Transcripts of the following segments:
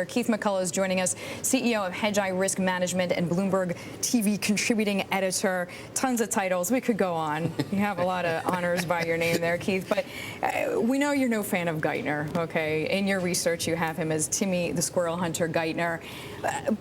Keith McCullough is joining us, CEO of Hedgeye Risk Management and Bloomberg TV contributing editor. Tons of titles. We could go on. You have a lot of honors by your name there, Keith. But we know you're no fan of Geithner, okay? In your research, you have him as Timmy the Squirrel Hunter Geithner.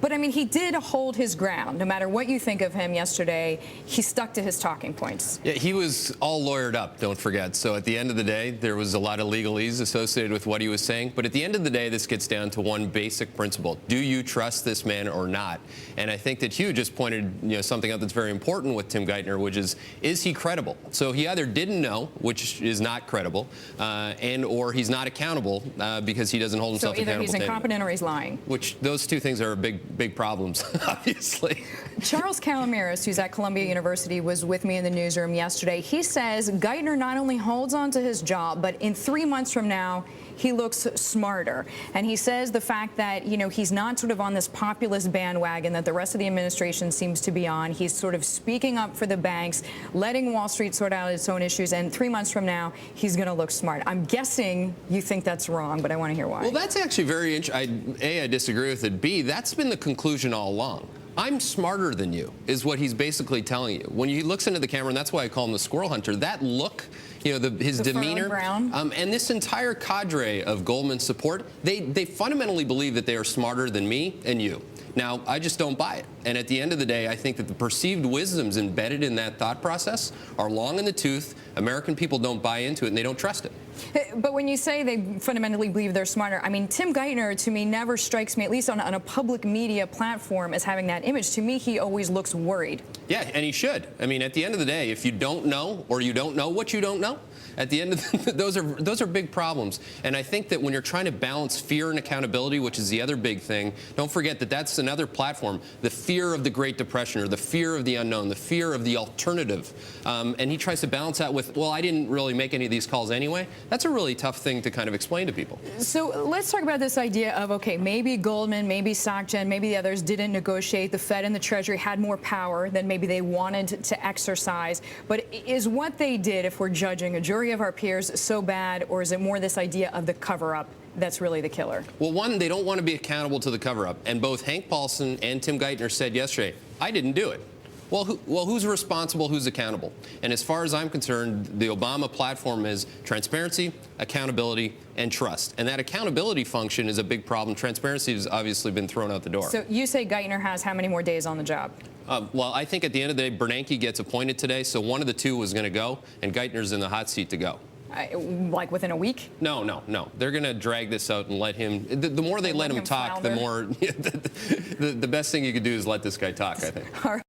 But, I mean, he did hold his ground. No matter what you think of him yesterday, he stuck to his talking points. Yeah, he was all lawyered up, don't forget. So at the end of the day, there was a lot of legalese associated with what he was saying. But at the end of the day, this gets down to one basic principle. Do you trust this man or not? And I think that Hugh just pointed something out that's very important with Tim Geithner, which is he credible? So he either didn't know, which is not credible, and or he's not accountable because he doesn't hold himself accountable. So either he's incompetent or he's lying. Which those two things are big problems, obviously. Charles Calamiris, who's at Columbia University, was with me in the newsroom yesterday. He says Geithner not only holds on to his job, but in 3 months from now, he looks smarter. And he says the fact that, he's not sort of on this populist bandwagon that the rest of the administration seems to be on. He's sort of speaking up for the banks, letting Wall Street sort out its own issues. And 3 months from now, he's going to look smart. I'm guessing you think that's wrong, but I want to hear why. Well, that's actually very interesting. A, I disagree with it. B, that's been the conclusion all along. I'm smarter than you, is what he's basically telling you. When he looks into the camera, and that's why I call him the squirrel hunter, that look, his demeanor, and this entire cadre of Goldman support, they fundamentally believe that they are smarter than me and you. Now, I just don't buy it. And at the end of the day, I think that the perceived wisdoms embedded in that thought process are long in the tooth. American people don't buy into it, and they don't trust it. But when you say they fundamentally believe they're smarter, I mean, Tim Geithner, to me, never strikes me, at least on a public media platform, as having that image. To me, he always looks worried. Yeah, and he should. I mean, at the end of the day, if you don't know, or you don't know what you don't know, at the end of those are big problems. And I think that when you're trying to balance fear and accountability, which is the other big thing, don't forget that that's another platform. The fear of the Great Depression, or the fear of the unknown, the fear of the alternative. And he tries to balance that with, well, I didn't really make any of these calls anyway. That's a really tough thing to kind of explain to people. So let's talk about this idea of, okay, maybe Goldman, maybe SocGen, maybe the others didn't negotiate. The Fed and the Treasury had more power than maybe they wanted to exercise. But is what they did, if we're judging a jury of our peers, so bad, or is it more this idea of the cover-up that's really the killer? Well, one, they don't want to be accountable to the cover-up. And both Hank Paulson and Tim Geithner said yesterday, I didn't do it. Well, who's responsible? Who's accountable? And as far as I'm concerned, the Obama platform is transparency, accountability, and trust. And that accountability function is a big problem. Transparency has obviously been thrown out the door. So you say Geithner has how many more days on the job? Well, I think at the end of the day, Bernanke gets appointed today, so one of the two was going to go, and Geithner's in the hot seat to go. Like within a week? No. They're going to drag this out and let him. The more they let him talk, the more the best thing you could do is let this guy talk, I think. All right.